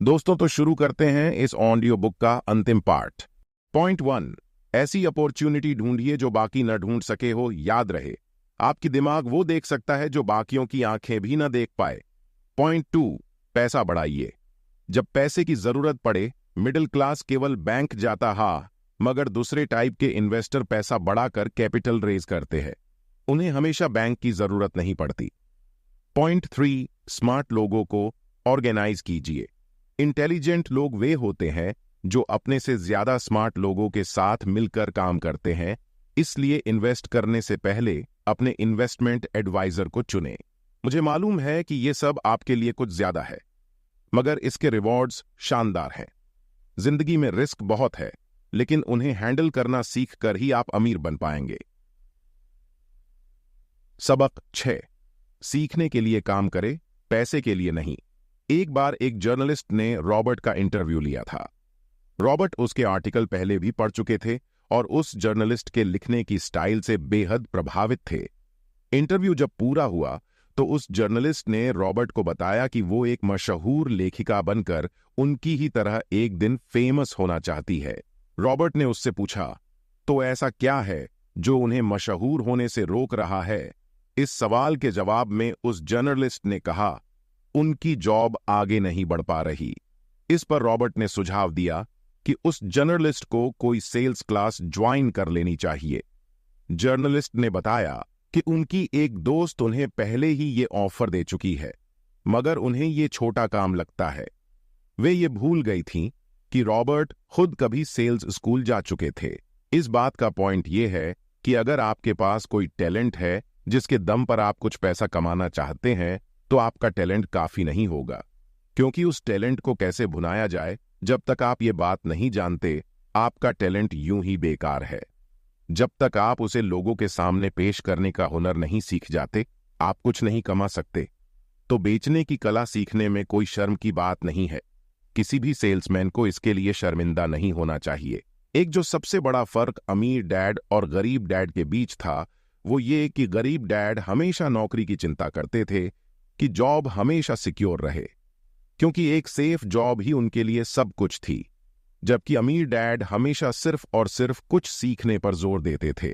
दोस्तों, तो शुरू करते हैं इस ऑडियो बुक का अंतिम पार्ट। पॉइंट 1, ऐसी अपॉर्चुनिटी ढूंढिए जो बाकी न ढूंढ सके हो। याद रहे, आपकी दिमाग वो देख सकता है जो बाकियों की आंखें भी न देख पाए। पॉइंट 2, पैसा बढ़ाइए। जब पैसे की जरूरत पड़े, मिडिल क्लास केवल बैंक जाता मगर दूसरे टाइप के इन्वेस्टर पैसा बढ़ाकर कैपिटल रेज करते हैं। उन्हें हमेशा बैंक की जरूरत नहीं पड़ती। पॉइंट 3, स्मार्ट लोगों को ऑर्गेनाइज कीजिए। इंटेलिजेंट लोग वे होते हैं जो अपने से ज्यादा स्मार्ट लोगों के साथ मिलकर काम करते हैं। इसलिए इन्वेस्ट करने से पहले अपने इन्वेस्टमेंट एडवाइजर को चुनें। मुझे मालूम है कि यह सब आपके लिए कुछ ज्यादा है, मगर इसके रिवॉर्ड्स शानदार हैं। जिंदगी में रिस्क बहुत है, लेकिन उन्हें हैंडल करना सीख कर ही आप अमीर बन पाएंगे। सबक 6, सीखने के लिए काम करें, पैसे के लिए नहीं। एक बार एक जर्नलिस्ट ने रॉबर्ट का इंटरव्यू लिया था। रॉबर्ट उसके आर्टिकल पहले भी पढ़ चुके थे और उस जर्नलिस्ट के लिखने की स्टाइल से बेहद प्रभावित थे। इंटरव्यू जब पूरा हुआ तो उस जर्नलिस्ट ने रॉबर्ट को बताया कि वो एक मशहूर लेखिका बनकर उनकी ही तरह एक दिन फेमस होना चाहती है। रॉबर्ट ने उससे पूछा, तो ऐसा क्या है जो उन्हें मशहूर होने से रोक रहा है? इस सवाल के जवाब में उस जर्नलिस्ट ने कहा, उनकी जॉब आगे नहीं बढ़ पा रही। इस पर रॉबर्ट ने सुझाव दिया कि उस जर्नलिस्ट को कोई सेल्स क्लास ज्वाइन कर लेनी चाहिए। जर्नलिस्ट ने बताया कि उनकी एक दोस्त उन्हें पहले ही ये ऑफर दे चुकी है, मगर उन्हें ये छोटा काम लगता है। वे ये भूल गई थीं कि रॉबर्ट खुद कभी सेल्स स्कूल जा चुके थे। इस बात का पॉइंट ये है कि अगर आपके पास कोई टैलेंट है जिसके दम पर आप कुछ पैसा कमाना चाहते हैं, तो आपका टैलेंट काफी नहीं होगा, क्योंकि उस टैलेंट को कैसे भुनाया जाए, जब तक आप ये बात नहीं जानते, आपका टैलेंट यूं ही बेकार है। जब तक आप उसे लोगों के सामने पेश करने का हुनर नहीं सीख जाते, आप कुछ नहीं कमा सकते। तो बेचने की कला सीखने में कोई शर्म की बात नहीं है। किसी भी सेल्समैन को इसके लिए शर्मिंदा नहीं होना चाहिए। एक जो सबसे बड़ा फर्क अमीर डैड और गरीब डैड के बीच था, वो ये कि गरीब डैड हमेशा नौकरी की चिंता करते थे कि जॉब हमेशा सिक्योर रहे, क्योंकि एक सेफ जॉब ही उनके लिए सब कुछ थी। जबकि अमीर डैड हमेशा सिर्फ और सिर्फ कुछ सीखने पर जोर देते थे।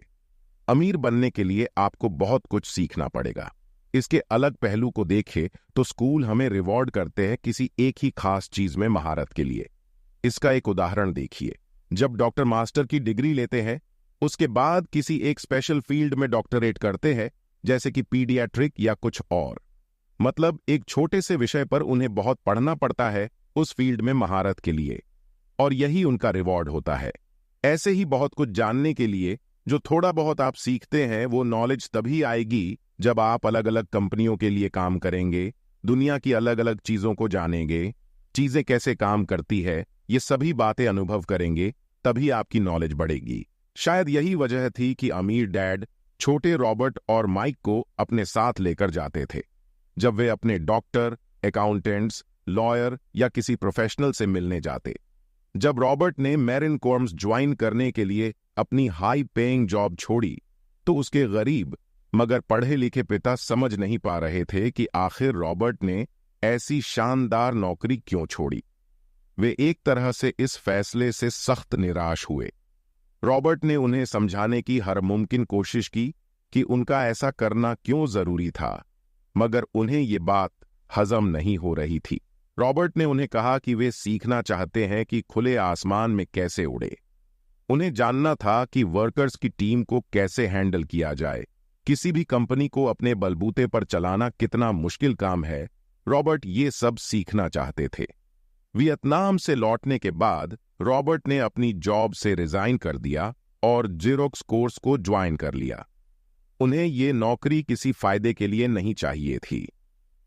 अमीर बनने के लिए आपको बहुत कुछ सीखना पड़ेगा। इसके अलग पहलू को देखें तो स्कूल हमें रिवॉर्ड करते हैं किसी एक ही खास चीज में महारत के लिए। इसका एक उदाहरण देखिए। जब डॉक्टर मास्टर की डिग्री लेते हैं, उसके बाद किसी एक स्पेशल फील्ड में डॉक्टरेट करते हैं, जैसे कि पीडियाट्रिक या कुछ और। मतलब एक छोटे से विषय पर उन्हें बहुत पढ़ना पड़ता है उस फील्ड में महारत के लिए, और यही उनका रिवॉर्ड होता है। ऐसे ही बहुत कुछ जानने के लिए जो थोड़ा बहुत आप सीखते हैं, वो नॉलेज तभी आएगी जब आप अलग अलग कंपनियों के लिए काम करेंगे, दुनिया की अलग अलग चीजों को जानेंगे, चीजें कैसे काम करती है, ये सभी बातें अनुभव करेंगे, तभी आपकी नॉलेज बढ़ेगी। शायद यही वजह थी कि अमीर डैड छोटे रॉबर्ट और माइक को अपने साथ लेकर जाते थे जब वे अपने डॉक्टर, अकाउंटेंट्स, लॉयर या किसी प्रोफेशनल से मिलने जाते। जब रॉबर्ट ने मैरिन कॉर्म्स ज्वाइन करने के लिए अपनी हाई पेइंग जॉब छोड़ी, तो उसके गरीब मगर पढ़े लिखे पिता समझ नहीं पा रहे थे कि आखिर रॉबर्ट ने ऐसी शानदार नौकरी क्यों छोड़ी। वे एक तरह से इस फैसले से सख्त निराश हुए। रॉबर्ट ने उन्हें समझाने की हर मुमकिन कोशिश की कि उनका ऐसा करना क्यों जरूरी था, मगर उन्हें ये बात हजम नहीं हो रही थी। रॉबर्ट ने उन्हें कहा कि वे सीखना चाहते हैं कि खुले आसमान में कैसे उड़े। उन्हें जानना था कि वर्कर्स की टीम को कैसे हैंडल किया जाए। किसी भी कंपनी को अपने बलबूते पर चलाना कितना मुश्किल काम है, रॉबर्ट ये सब सीखना चाहते थे। वियतनाम से लौटने के बाद रॉबर्ट ने अपनी जॉब से रिजाइन कर दिया और जेरोक्स कोर्स को ज्वाइन कर लिया। उन्हें ये नौकरी किसी फायदे के लिए नहीं चाहिए थी।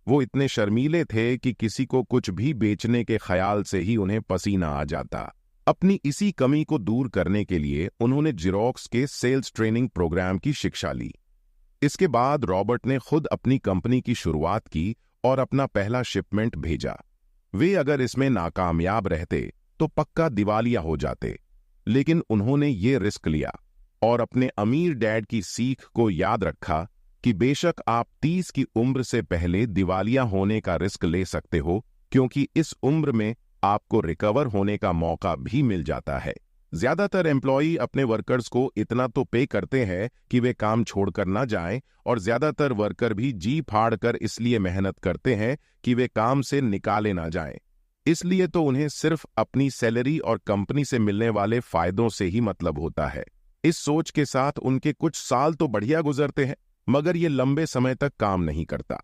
वो इतने शर्मीले थे कि किसी को कुछ भी बेचने के ख्याल से ही उन्हें पसीना आ जाता। अपनी इसी कमी को दूर करने के लिए उन्होंने जेरोक्स के सेल्स ट्रेनिंग प्रोग्राम की शिक्षा ली। इसके बाद रॉबर्ट ने खुद अपनी कंपनी की शुरुआत की और अपना पहला शिपमेंट भेजा। वे अगर इसमें नाकामयाब रहते तो पक्का दिवालिया हो जाते, लेकिन उन्होंने ये रिस्क लिया और अपने अमीर डैड की सीख को याद रखा कि बेशक आप 30 की उम्र से पहले दिवालिया होने का रिस्क ले सकते हो, क्योंकि इस उम्र में आपको रिकवर होने का मौका भी मिल जाता है। ज्यादातर एम्प्लॉई अपने वर्कर्स को इतना तो पे करते हैं कि वे काम छोड़कर ना जाएं, और ज्यादातर वर्कर भी जी फाड़ कर इसलिए मेहनत करते हैं कि वे काम से निकाले ना जाएं। इसलिए तो उन्हें सिर्फ अपनी सैलरी और कंपनी से मिलने वाले फायदों से ही मतलब होता है। इस सोच के साथ उनके कुछ साल तो बढ़िया गुजरते हैं, मगर ये लंबे समय तक काम नहीं करता।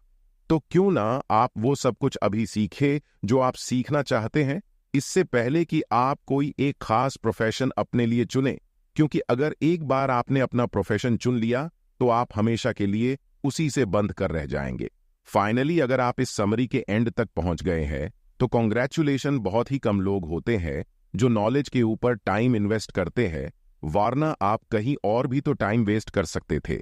तो क्यों ना आप वो सब कुछ अभी सीखे जो आप सीखना चाहते हैं, इससे पहले कि आप कोई एक खास प्रोफेशन अपने लिए चुने, क्योंकि अगर एक बार आपने अपना प्रोफेशन चुन लिया तो आप हमेशा के लिए उसी से बंद कर रह जाएंगे। फाइनली, अगर आप इस समरी के एंड तक पहुंच गए हैं तो कॉन्ग्रेचुलेशन। बहुत ही कम लोग होते हैं जो नॉलेज के ऊपर टाइम इन्वेस्ट करते हैं, वरना आप कहीं और भी तो टाइम वेस्ट कर सकते थे।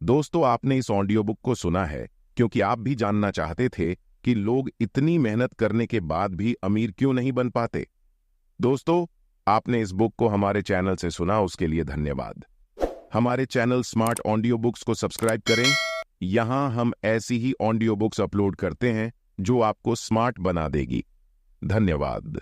दोस्तों, आपने इस ऑडियो बुक को सुना है क्योंकि आप भी जानना चाहते थे कि लोग इतनी मेहनत करने के बाद भी अमीर क्यों नहीं बन पाते। दोस्तों, आपने इस बुक को हमारे चैनल से सुना, उसके लिए धन्यवाद। हमारे चैनल स्मार्ट ऑडियो बुक्स को सब्सक्राइब करें। यहां हम ऐसी ही ऑडियो बुक्स अपलोड करते हैं जो आपको स्मार्ट बना देगी। धन्यवाद।